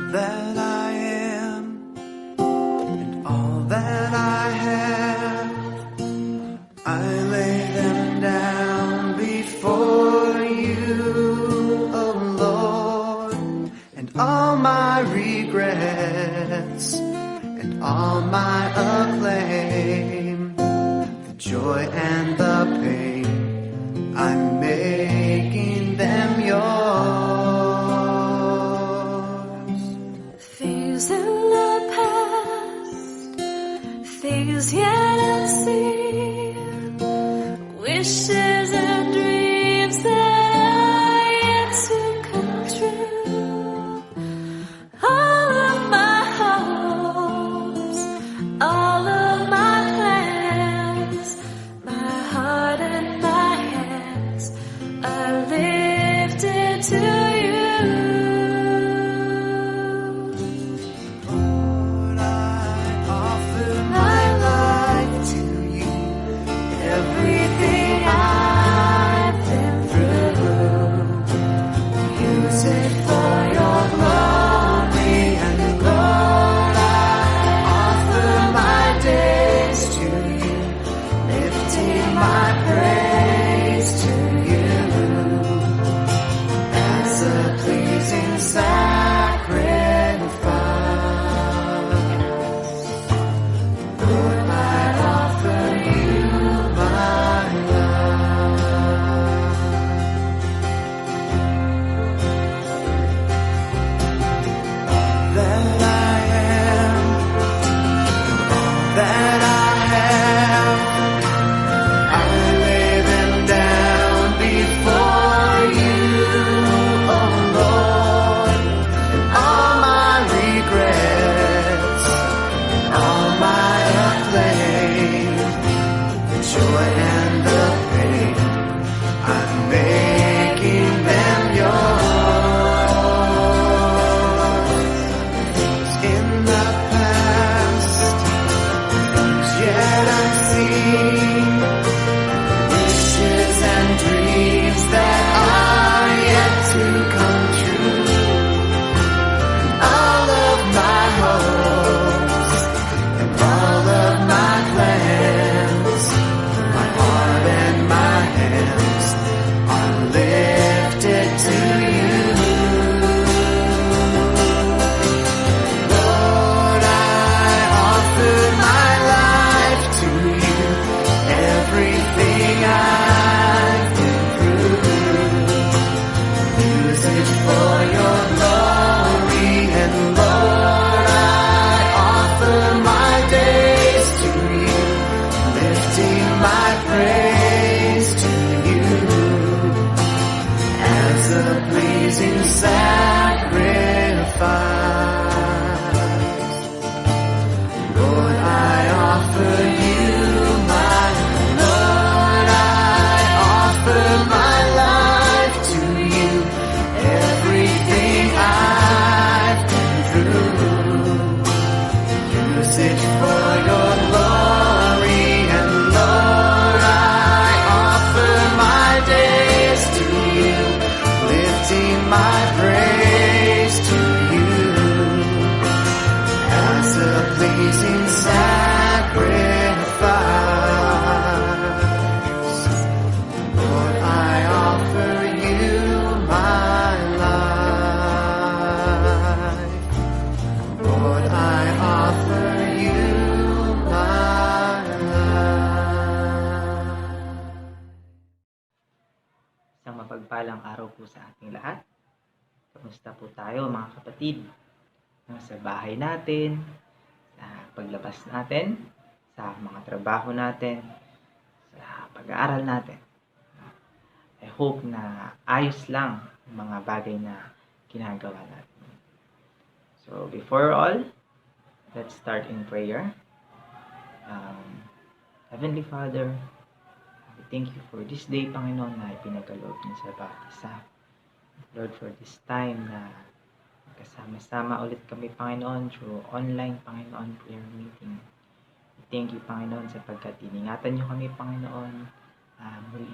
that I am and all that I have, I lay them down before you, oh Lord, and all my regrets and all my acclaim, the joy and the pain, I'm making them yours. Things in the past, things yet unseen, wishes and dreams that are yet to come true. All of my hopes, all of my plans, my heart and my hands are lifted to you. Lord, I offer my life to you, everything I've been through. Use it for your glory, and Lord, I offer my days to you, lifting my praise to you as a pleasing sacrifice. Lord, I offer you my life. That I am, that I have, I lay them down before you, oh Lord, and all my regrets, all my acclaim, the joy and the pain, I'm making them yours. In the past, things yet unseen, wishes and dreams that are yet to come true. All of my hopes and all of my plans, my heart and my hands are lifted to you. Lord, I offer my life to you, everything I've been through. Use it for your glory, and Lord, I offer my days to you, lifting my praise to you as a pleasing sacrifice. Lord, I offer you my, Lord, I offer my life to you, everything I've been through. Use it for your glory, and Lord, I offer my days to you, lifting my praise to you as a pleasing sacrifice. Lord, I offer you my life. Lord, I offer you my life. Isang mapagpalang araw po sa ating lahat. Kamusta po tayo mga kapatid? Sa bahay natin, sa paglabas natin, sa mga trabaho natin, sa pag-aaral natin. I hope na ayos lang ang mga bagay na ginagawa natin. So before all, let's start in prayer. Heavenly Father, we thank you for this day, Panginoon, na ipinagkaloob niyo sa bawat isa. Lord, for this time na kasama-sama ulit kami, Panginoon, through online, Panginoon, prayer meeting. We thank you, Panginoon, sapagkat iningatan niyo kami, Panginoon,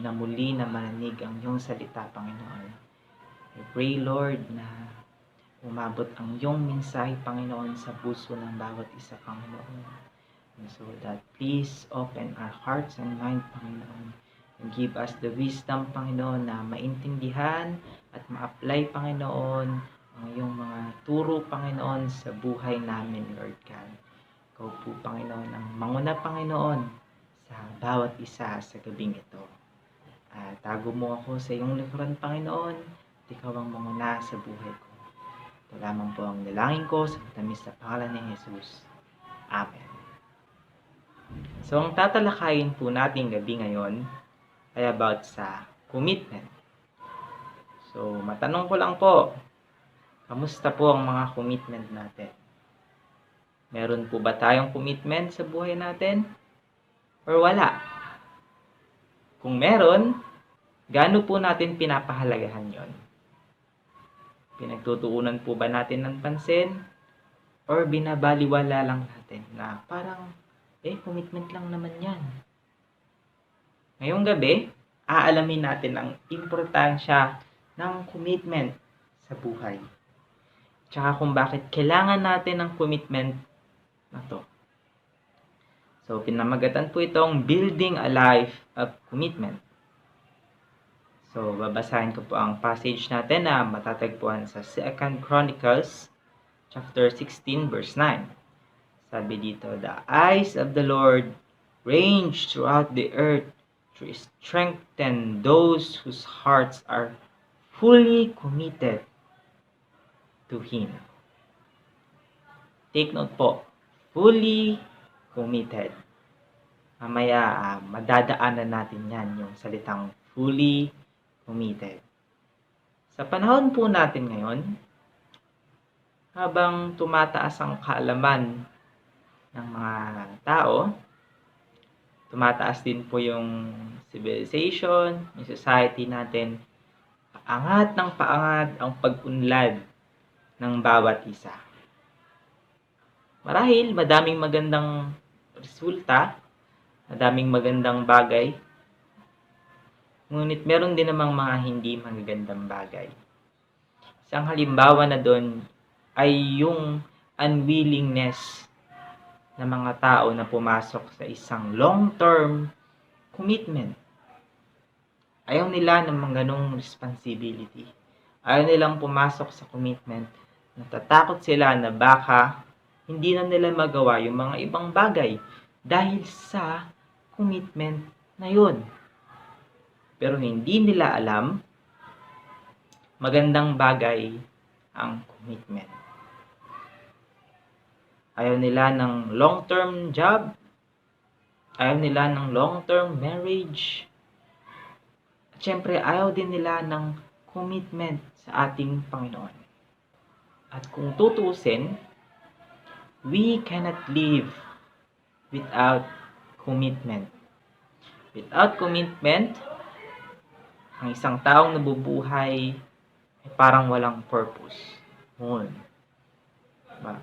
na muli na marinig ang iyong salita, Panginoon. I pray, Lord, na umabot ang iyong mensahe, Panginoon, sa puso ng bawat isa, Panginoon. And so that please open our hearts and mind, Panginoon, and give us the wisdom, Panginoon, na maintindihan at ma-apply, Panginoon, ang iyong mga turo, Panginoon, sa buhay namin, Lord God. Ikaw po, Panginoon, ang manguna, Panginoon, sa bawat isa sa gabing ito. Tago mo ako sa iyong likuran, Panginoon, at ikaw ang manguna sa buhay ko. Ito lamang po ang dalangin ko sa matamis na pangalan ni Jesus. Amen. So, ang tatalakayin po natin gabi ngayon ay about sa commitment. So, matanong ko lang po, kamusta po ang mga commitment natin? Meron po ba tayong commitment sa buhay natin? Or wala? Kung meron, gaano po natin pinapahalagahan yon? Pinagtutuunan po ba natin ng pansin? Or binabaliwala lang natin na parang, commitment lang naman yan. Ngayong gabi, aalamin natin ang importansya ng commitment sa buhay. Tsaka kung bakit kailangan natin ng commitment na to. So, pinamagatan po itong Building a Life of Commitment. So, babasahin ko po ang passage natin na matatagpuan sa 2 Chronicles chapter 16 verse 9. Sabi dito, the eyes of the Lord range throughout the earth to strengthen those whose hearts are fully committed to Him. Take note po, fully committed. Mamaya, madadaanan natin yan, yung salitang fully committed. Sa panahon po natin ngayon, habang tumataas ang kaalaman ng mga tao, tumataas din po yung civilization, yung society natin, paangat ng paangat ang pag-unlad ng bawat isa. Marahil, madaming magandang resulta, madaming magandang bagay, ngunit meron din namang mga hindi magagandang bagay. Isang halimbawa na doon ay yung unwillingness ng mga tao na pumasok sa isang long-term commitment. Ayaw nila ng mga ganong responsibility. Ayaw nilang pumasok sa commitment. Natatakot sila na baka hindi na nila magawa yung mga ibang bagay dahil sa commitment na yun. Pero hindi nila alam, magandang bagay ang commitment. Ayaw nila ng long-term job. Ayaw nila ng long-term marriage. At syempre, ayaw din nila ng commitment sa ating Panginoon. At kung tutusin, we cannot live without commitment. Without commitment, ang isang taong nabubuhay ay parang walang purpose.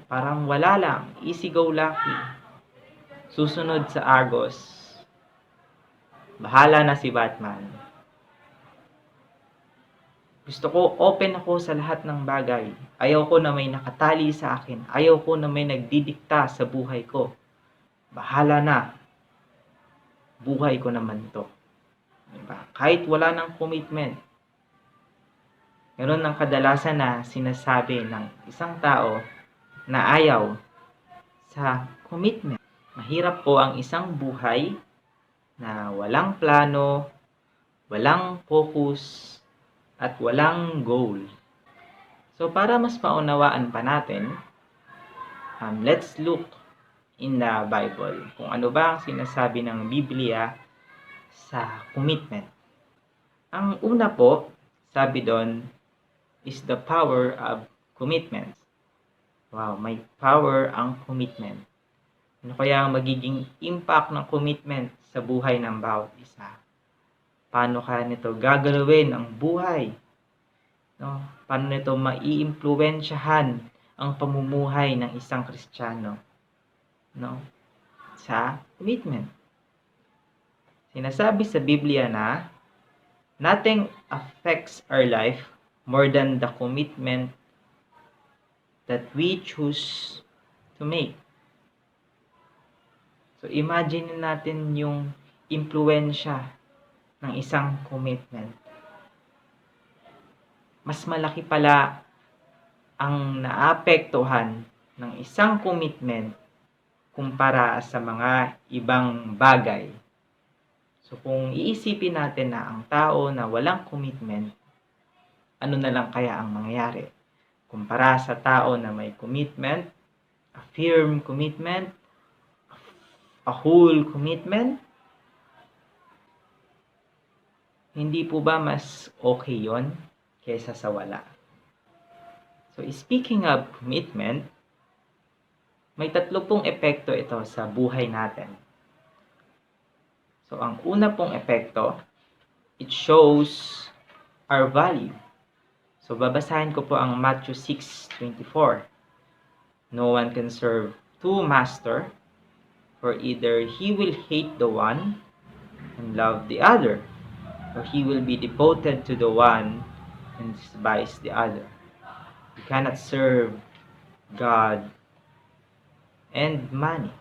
Parang wala lang, easy-go-lucky. Susunod sa agos. Bahala na si Batman. Gusto ko open ako sa lahat ng bagay. Ayaw ko na may nakatali sa akin. Ayaw ko na may nagdidikta sa buhay ko. Bahala na. Buhay ko naman to. Diba? Kahit wala ng commitment. Meron ng kadalasan na sinasabi ng isang tao na ayaw sa commitment. Mahirap po ang isang buhay na walang plano, walang focus, at walang goal. So para mas maunawaan pa natin, let's look in the Bible kung ano ba ang sinasabi ng Biblia sa commitment. Ang una po, sabi doon, is the power of commitment. Wow, may power ang commitment. Ano kaya ang magiging impact ng commitment sa buhay ng bawat isa? Paano kaya nito gagalawin ang buhay? No? Paano nito maiimpluwensyahan ang pamumuhay ng isang Kristiyano? No? Sa commitment. Sinasabi sa Biblia na nothing affects our life more than the commitment that we choose to make. So imagine natin yung impluwensya ng isang commitment. Mas malaki pala ang naapektuhan ng isang commitment kumpara sa mga ibang bagay. So kung iisipin natin na ang tao na walang commitment, ano na lang kaya ang mangyayari? Kumpara sa tao na may commitment, a firm commitment, a whole commitment, hindi po ba mas okay yon kaysa sa wala? So speaking of commitment, may 3 pong epekto ito sa buhay natin. So ang una pong epekto, it shows our value. So babasahin ko po ang Matthew 6:24. No one can serve 2 masters, for either he will hate the one and love the other, or he will be devoted to the one and despise the other. You cannot serve God and money.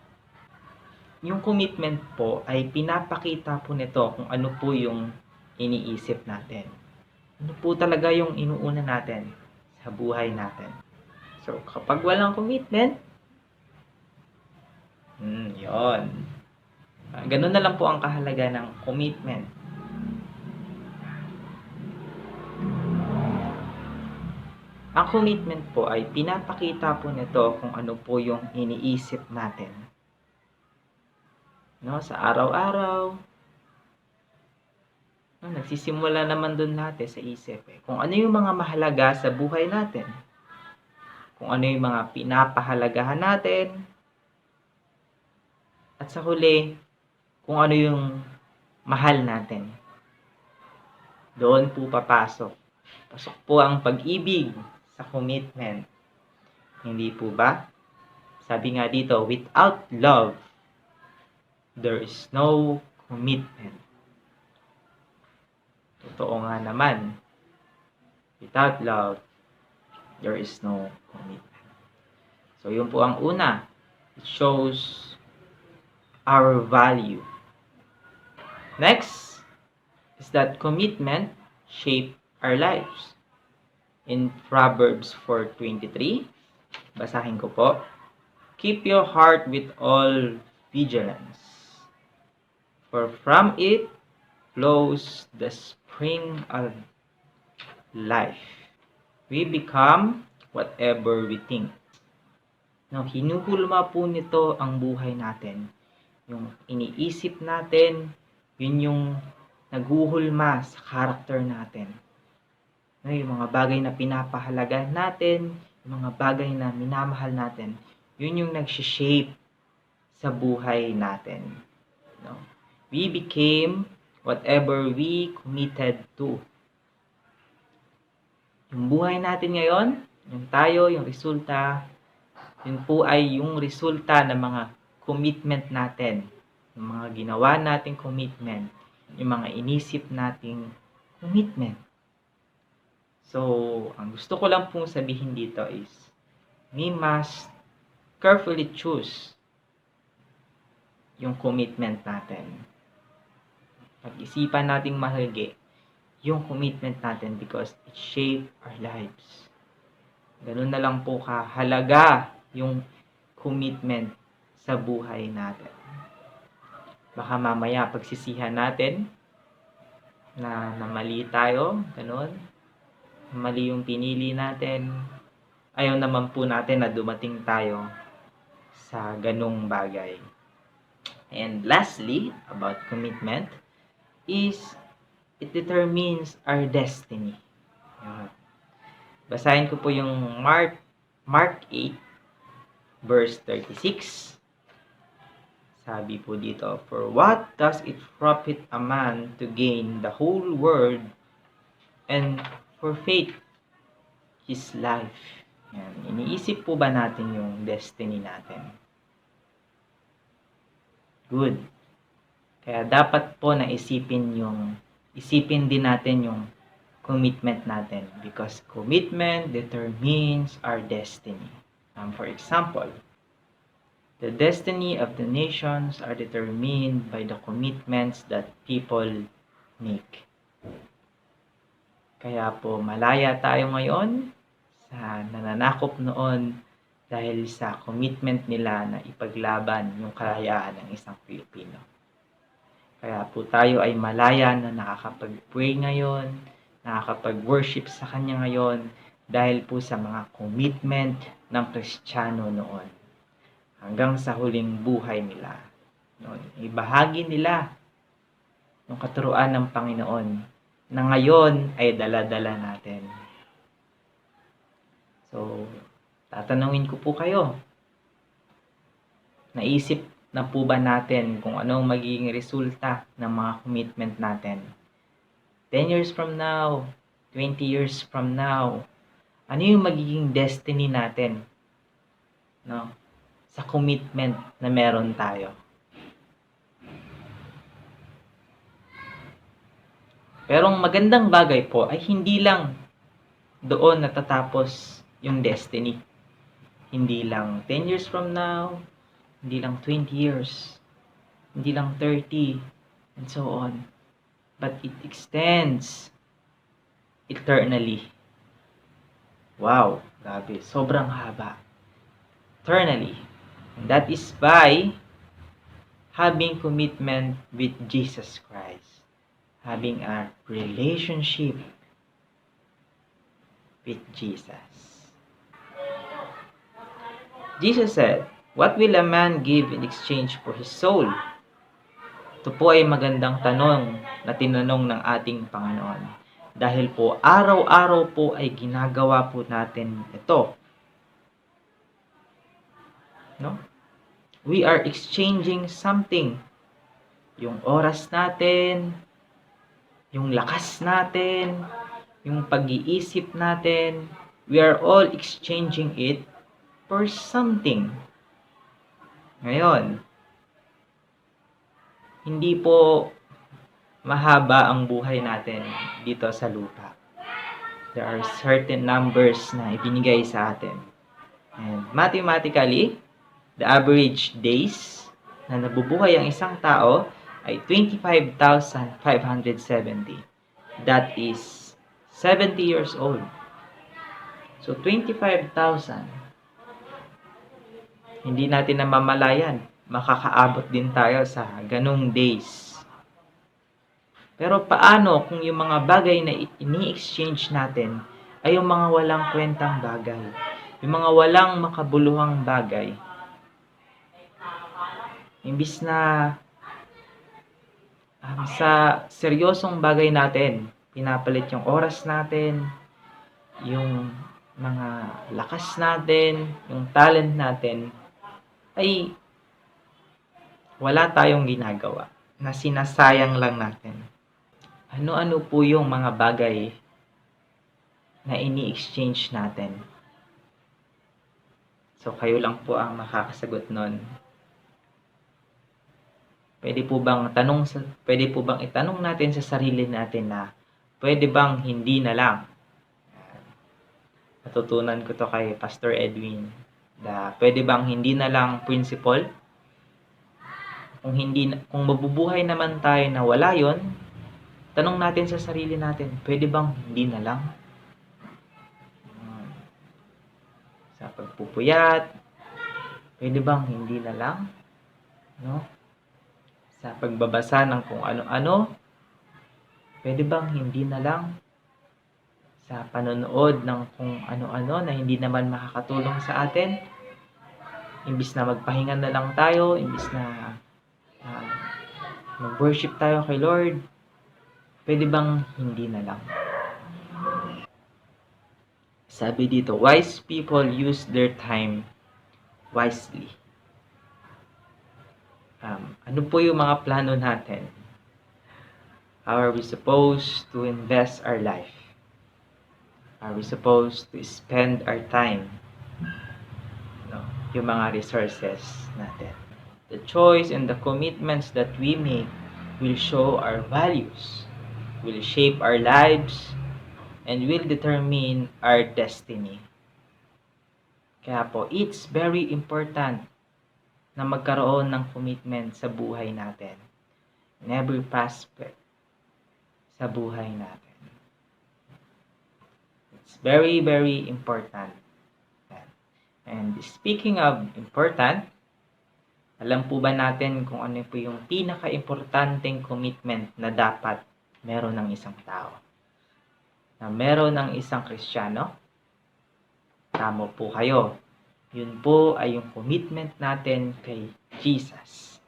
Yung commitment po ay pinapakita po nito kung ano po yung iniisip natin. Ano po talaga yung inuuna natin sa buhay natin. So, kapag walang commitment, yon. Ganun na lang po ang kahalaga ng commitment. Ang commitment po ay pinapakita po nito kung ano po yung iniisip natin. No, sa araw-araw, nagsisimula naman dun natin sa isip. Kung ano yung mga mahalaga sa buhay natin. Kung ano yung mga pinapahalagahan natin. At sa huli, kung ano yung mahal natin. Doon po papasok. Pasok po ang pag-ibig sa commitment. Hindi po ba? Sabi nga dito, without love, there is no commitment. Totoo nga naman. Without love, there is no commitment. So, yun po ang una. It shows our value. Next is that commitment shape our lives. In Proverbs 4:23, basahin ko po. Keep your heart with all vigilance, for from it flows the spring of life. We become whatever we think. No, hinuhulma po nito ang buhay natin. Yung iniisip natin, yun yung naghuhulma sa character natin. No, yung mga bagay na pinapahalagan natin, yung mga bagay na minamahal natin, yun yung nagsishape sa buhay natin. No? We became whatever we committed to. Yung buhay natin ngayon, yung tayo, yung resulta, yun po ay yung resulta ng mga commitment natin. Yung mga ginawa nating commitment. Yung mga inisip nating commitment. So, ang gusto ko lang pong sabihin dito is, we must carefully choose yung commitment natin. Pag-isipan nating mahigi yung commitment natin because it shapes our lives. Ganun na lang po kahalaga yung commitment sa buhay natin. Baka mamaya pagsisihan natin na mali tayo, ganun. Mali yung pinili natin. Ayaw naman po natin na dumating tayo sa ganung bagay. And lastly, about commitment, is it determines our destiny. Basahin ko po yung Mark 8, verse 36. Sabi po dito, for what does it profit a man to gain the whole world and forfeit his life? Yan. Iniisip po ba natin yung destiny natin? Good. Kaya dapat po na isipin din natin yung commitment natin because commitment determines our destiny. For example, the destiny of the nations are determined by the commitments that people make. Kaya po malaya tayo ngayon sa nananakop noon dahil sa commitment nila na ipaglaban yung kalayaan ng isang Pilipino. Kaya po tayo ay malaya na nakakapag-pray ngayon, nakakapag-worship sa Kanya ngayon dahil po sa mga commitment ng Kristiyano noon. Hanggang sa huling buhay nila. Noon, ibahagi nila yung katuruan ng Panginoon na ngayon ay dala-dala natin. So, tatanungin ko po kayo, naisip na po ba natin kung anong magiging resulta ng mga commitment natin? 10 years from now, 20 years from now, ano yung magiging destiny natin? No? Sa commitment na meron tayo. Pero ang magandang bagay po ay hindi lang doon natatapos yung destiny. Hindi lang 10 years from now, hindi lang 20 years, hindi lang 30, and so on. But it extends eternally. Wow, grabe, sobrang haba. Eternally. And that is by having commitment with Jesus Christ. Having a relationship with Jesus. Jesus said, "What will a man give in exchange for his soul?" Ito po ay magandang tanong na tinanong ng ating Panginoon. Dahil po araw-araw po ay ginagawa po natin ito. No? We are exchanging something. Yung oras natin, yung lakas natin, yung pag-iisip natin, we are all exchanging it for something. Ngayon, hindi po mahaba ang buhay natin dito sa lupa. There are certain numbers na ibinigay sa atin. And mathematically, the average days na nabubuhay ang isang tao ay 25,570. That is 70 years old. So 25,000. Hindi natin namamalayan, makakaabot din tayo sa ganung days. Pero paano kung yung mga bagay na ini-exchange natin ay yung mga walang kwentang bagay, yung mga walang makabuluhang bagay? Imbis na sa seryosong bagay natin, pinapalit yung oras natin, yung mga lakas natin, yung talent natin, ay wala tayong ginagawa, na sinasayang lang natin. Ano-ano po yung mga bagay na ini-exchange natin? So kayo lang po ang makakasagot nun. Pwede po bang itanong natin sa sarili natin na pwede bang hindi na lang? Natutunan ko to kay Pastor Edwin. Pwede bang hindi na lang principle? Kung mabubuhay naman tayo na wala yon, tanong natin sa sarili natin, pwede bang hindi na lang? Sa pagpupuyat, pwede bang hindi na lang? No? Sa pagbabasa ng kung ano-ano, pwede bang hindi na lang? Sa panonood ng kung ano-ano na hindi naman makakatulong sa atin, imbis na magpahinga na lang tayo, imbis na mag-worship tayo kay Lord, pwede bang hindi na lang? Sabi dito, wise people use their time wisely. Ano po yung mga plano natin? How are we supposed to invest our life? Are we supposed to spend our time? No, yung mga resources natin. The choice and the commitments that we make will show our values, will shape our lives, and will determine our destiny. Kaya po, it's very important na magkaroon ng commitment sa buhay natin. In every aspect sa buhay natin. It's very, very important. And speaking of important, alam po ba natin kung ano po yung pinaka-importanteng commitment na dapat meron ng isang tao? Na meron ng isang Kristiyano? Tama po kayo. Yun po ay yung commitment natin kay Jesus.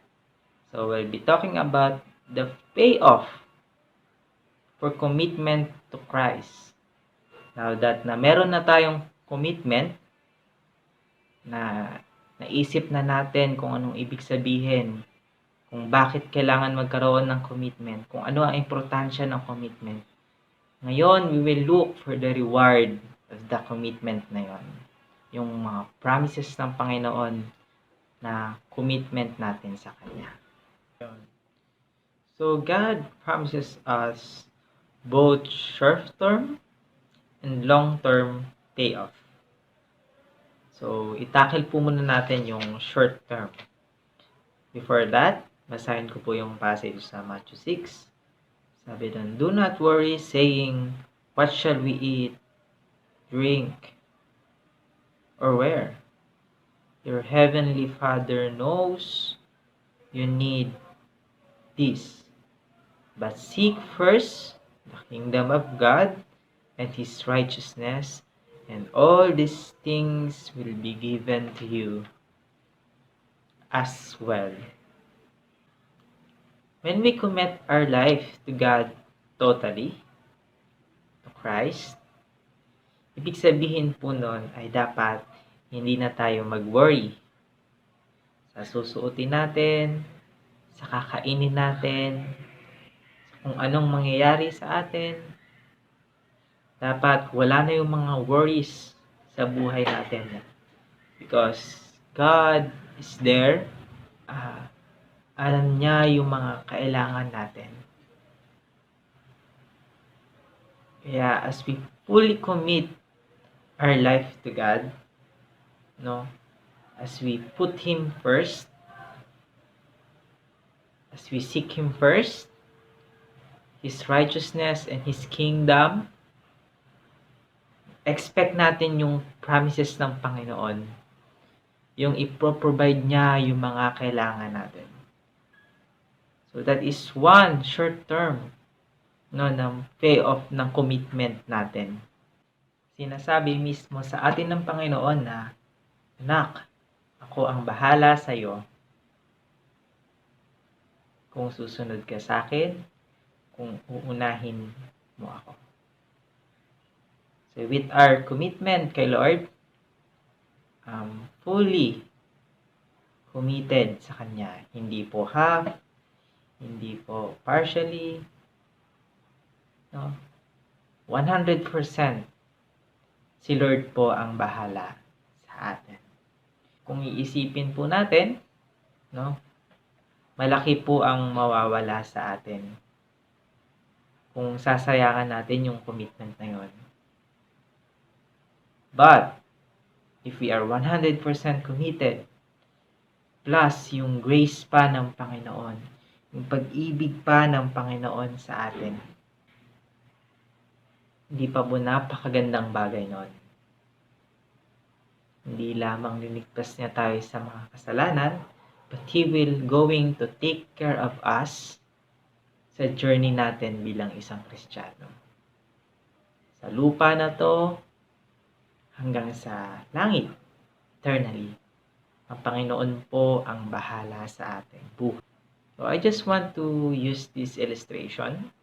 So we'll be talking about the payoff for commitment to Christ. Now that na meron na tayong commitment, na naisip na natin kung anong ibig sabihin, kung bakit kailangan magkaroon ng commitment, kung ano ang importansya ng commitment. Ngayon, we will look for the reward of the commitment na yon. Yung mga promises ng Panginoon na commitment natin sa Kanya. So, God promises us both short-term and long-term payoff. So, itakil po muna natin yung short-term. Before that, basahin ko po yung passage sa Matthew 6. Sabi doon, "Do not worry, saying, what shall we eat, drink, or wear? Your heavenly Father knows you need this. But seek first the kingdom of God and His righteousness, and all these things will be given to you as well." When we commit our life to God totally, to Christ, ibig sabihin po nun ay dapat hindi na tayo mag-worry sa susuotin natin, sa kakainin natin, kung anong mangyayari sa atin. Dapat wala na yung mga worries sa buhay natin. Because God is there. Alam niya yung mga kailangan natin. Kaya as we fully commit our life to God, as we put Him first, as we seek Him first, His righteousness and His kingdom, expect natin yung promises ng Panginoon. Yung ipro-provide niya yung mga kailangan natin. So that is one short term ng payoff ng commitment natin. Sinasabi mismo sa atin ng Panginoon na, "Anak, ako ang bahala sa iyo kung susunod ka sa akin, kung uunahin mo ako." So with our commitment kay Lord, fully committed sa Kanya. Hindi po half, hindi po partially, 100% si Lord po ang bahala sa atin. Kung iisipin po natin, malaki po ang mawawala sa atin kung sasayangan natin yung commitment na yun. But, if we are 100% committed, plus yung grace pa ng Panginoon, yung pag-ibig pa ng Panginoon sa atin, hindi pa po napakagandang bagay nun. Hindi lamang liligtas niya tayo sa mga kasalanan, but He will going to take care of us sa journey natin bilang isang Kristiyano. Sa lupa na to, hanggang sa langit, eternally, ang Panginoon po ang bahala sa ating buhay. So I just want to use this illustration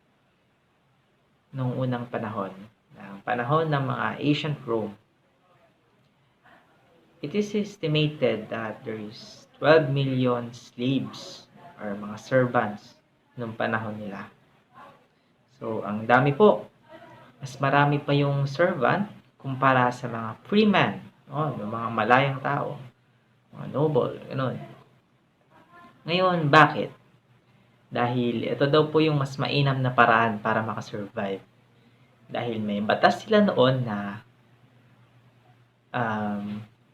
nung unang panahon, ng mga ancient Rome. It is estimated that there is 12 million slaves or mga servants nung panahon nila. So ang dami po. Mas marami pa yung servant kumpara sa mga freeman, yung mga malayang tao, mga noble, gano'n. Ngayon, bakit? Dahil ito daw po yung mas mainam na paraan para makasurvive. Dahil may batas sila noon na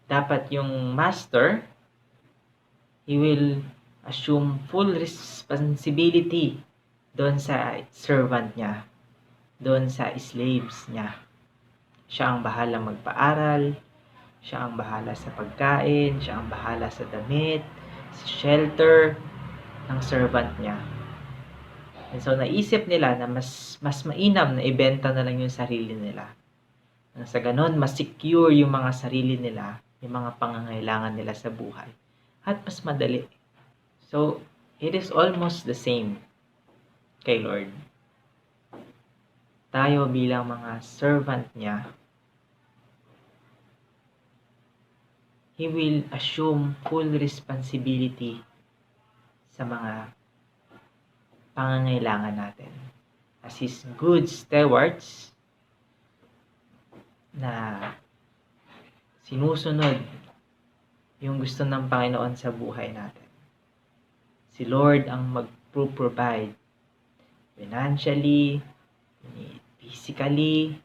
dapat yung master, he will assume full responsibility doon sa servant niya, doon sa slaves niya. Siya ang bahala magpaaral, siya ang bahala sa pagkain, siya ang bahala sa damit, sa shelter ng servant niya. And so naisip nila na mas mainam na ibenta na lang yung sarili nila. Nang sa ganon, mas secure yung mga sarili nila, yung mga pangangailangan nila sa buhay. At mas madali. So, it is almost the same kay Lord. Tayo bilang mga servant niya, He will assume full responsibility sa mga pangangailangan natin. As His good stewards na sinusunod yung gusto ng Panginoon sa buhay natin. Si Lord ang mag-provide financially, physically,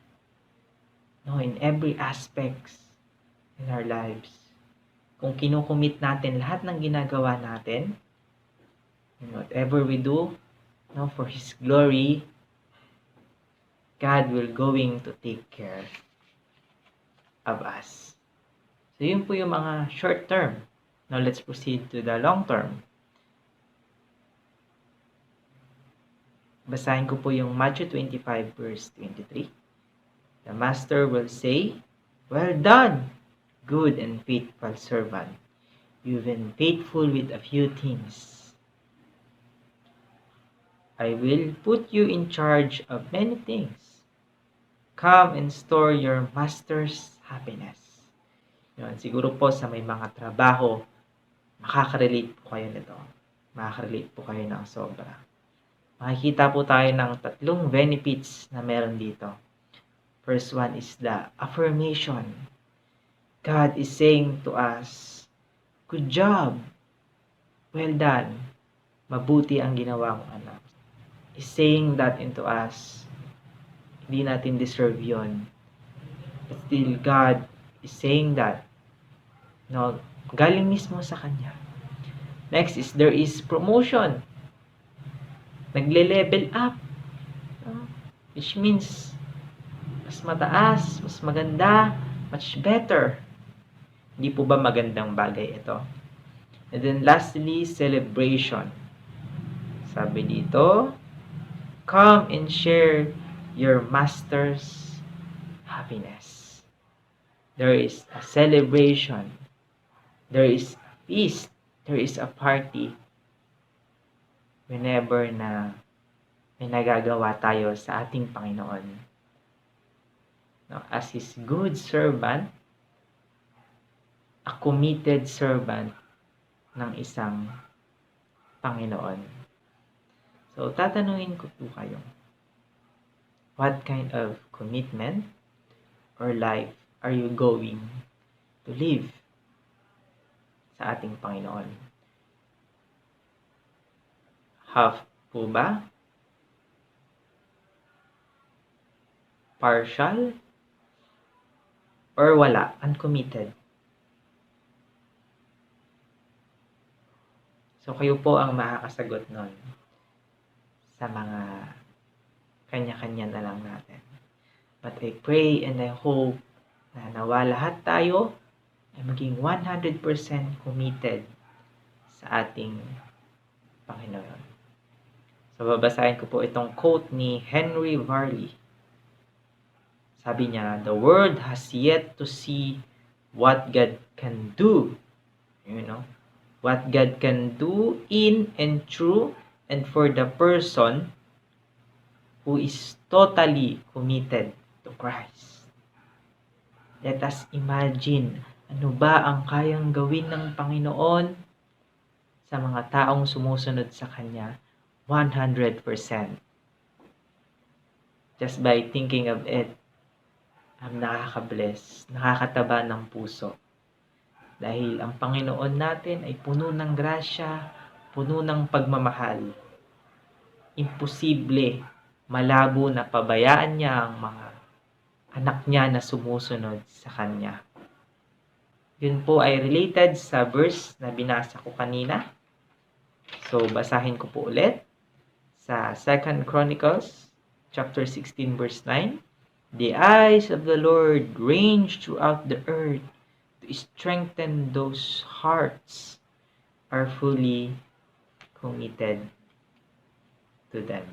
in every aspects in our lives. Kung kinukumit natin lahat ng ginagawa natin, whatever we do, for His glory, God will going to take care of us. So yun po yung mga short term. Now let's proceed to the long term. Basahin ko po yung Matthew 25 verse 23. The master will say, "Well done, good and faithful servant. You've been faithful with a few things. I will put you in charge of many things. Come and store your master's happiness." Yun, siguro po sa may mga trabaho, makaka-relate po kayo nito. Makaka-relate po kayo ng sobra. Makikita po tayo ng 3 benefits na meron dito. First one is the affirmation. God is saying to us, "Good job. Well done. Mabuti ang ginawa mo, anak." He's saying that into us. Hindi natin deserve yun. But still, God is saying that. Galing mismo sa Kanya. Next is, there is promotion. Nagle-level up. Which means, mas mataas, mas maganda, much better. Hindi po ba magandang bagay ito? And then lastly, celebration. Sabi dito, come and share your master's happiness. There is a celebration. There is a feast. There is a party. Whenever na may nagagawa tayo sa ating Panginoon. As His good servant, a committed servant ng isang Panginoon. So, tatanungin ko po kayo, what kind of commitment or life are you going to live sa ating Panginoon? Half po ba? Partial? Or wala? Uncommitted? So, kayo po ang makakasagot nun sa mga kanya-kanya na lang natin. But I pray and I hope na nawa lahat tayo ay maging 100% committed sa ating Panginoon. So, babasahin ko po itong quote ni Henry Varley. Sabi niya, "The world has yet to see what God can do." What God can do in and through and for the person who is totally committed to Christ. Let us imagine, ano ba ang kayang gawin ng Panginoon sa mga taong sumusunod sa Kanya 100%. Just by thinking of it, nakaka-bless, nakakataba ng puso. Dahil ang Panginoon natin ay puno ng grasya, puno ng pagmamahal. Imposible malabo na pabayaan niya ang mga anak niya na sumusunod sa kanya. Yun po ay related sa verse na binasa ko kanina. So, basahin ko po ulit. Sa 2 Chronicles, chapter 16, verse 9. The eyes of the Lord range throughout the earth to strengthen those hearts are fully committed to them.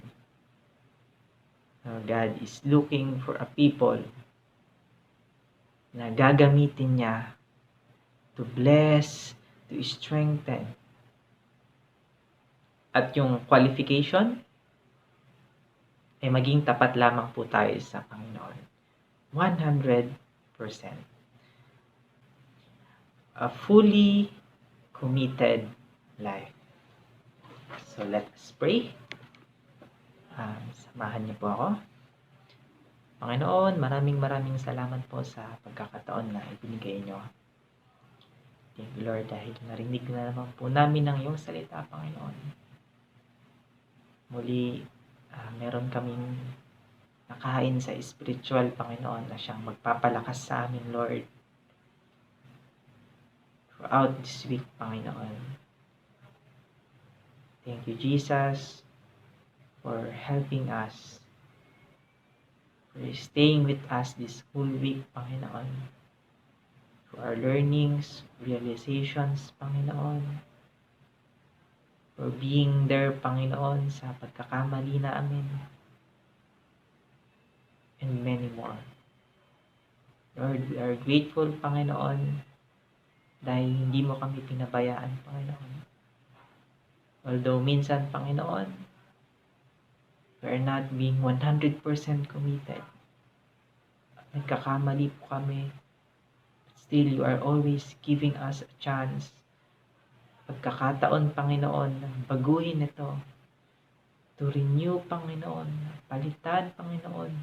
God is looking for a people na gagamitin niya to bless, to strengthen. At yung qualification ay maging tapat lamang po tayo sa Panginoon. 100%. A fully committed life. So let us pray. Samahan niyo po ako. Panginoon, maraming salamat po sa pagkakataon na ibinigay niyo. Thank you, Lord, dahil narinig na naman po namin ang iyong salita, Panginoon. Muli, meron kaming nakain sa spiritual, Panginoon, na siyang magpapalakas sa amin, Lord. Throughout this week, Panginoon. Thank you, Jesus, for helping us, for staying with us this whole week, Panginoon. For our learnings, realizations, Panginoon. For being there, Panginoon, sa pagkakamali namin. And many more. Lord, we are grateful, Panginoon, dahil hindi mo kami pinabayaan, Panginoon. Although minsan, Panginoon, we are not being 100% committed. Nagkakamali po kami. Still, you are always giving us a chance. Pagkakataon, Panginoon, na baguhin ito. To renew, Panginoon. Palitan, Panginoon.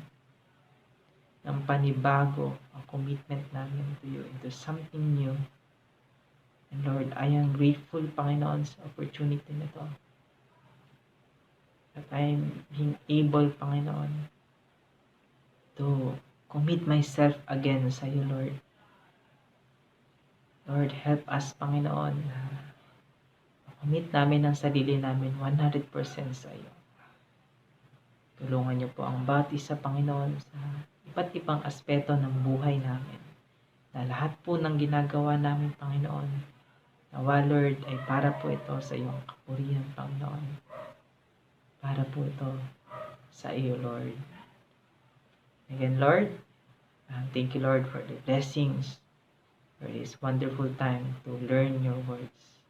Ng panibago ang commitment namin to you into something new. And Lord, I am grateful, Panginoon, sa opportunity na ito. That I am being able, Panginoon, to commit myself again sa iyo, Lord. Lord, help us, Panginoon, na commit namin ang sarili namin 100% sa iyo. Tulungan niyo po ang bawat isa, Panginoon, sa iba't ibang aspeto ng buhay namin. Na lahat po ng ginagawa namin, Panginoon, nawa, Lord, ay para po ito sa iyong kapurihan, Panginoon. Para po ito sa iyo, Lord. Again, Lord, thank you, Lord, for the blessings, for this wonderful time to learn your words.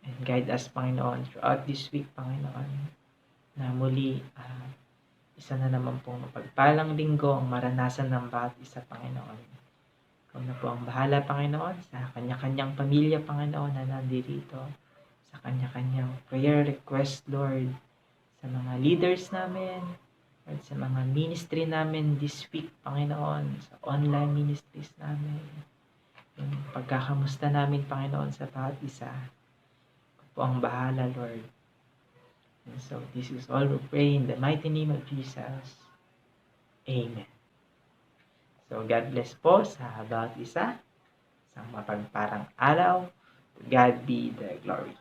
And guide us, Panginoon, throughout this week, Panginoon, na muli, isa na naman pong mapagpalang linggo ang maranasan ng bawat isa, Panginoon. Ikaw na po ang bahala, Panginoon, sa kanya-kanyang pamilya, Panginoon, na nandirito, sa kanya-kanyang prayer request, Lord, sa mga leaders namin, at sa mga ministry namin this week, Panginoon, sa online ministries namin, yung pagkakamusta namin, Panginoon, sa bawat isa. Ikaw po ang bahala, Lord. And so, this is all we pray in the mighty name of Jesus. Amen. So, God bless po sa bawat isa. Isang mapagparang araw. To God be the glory.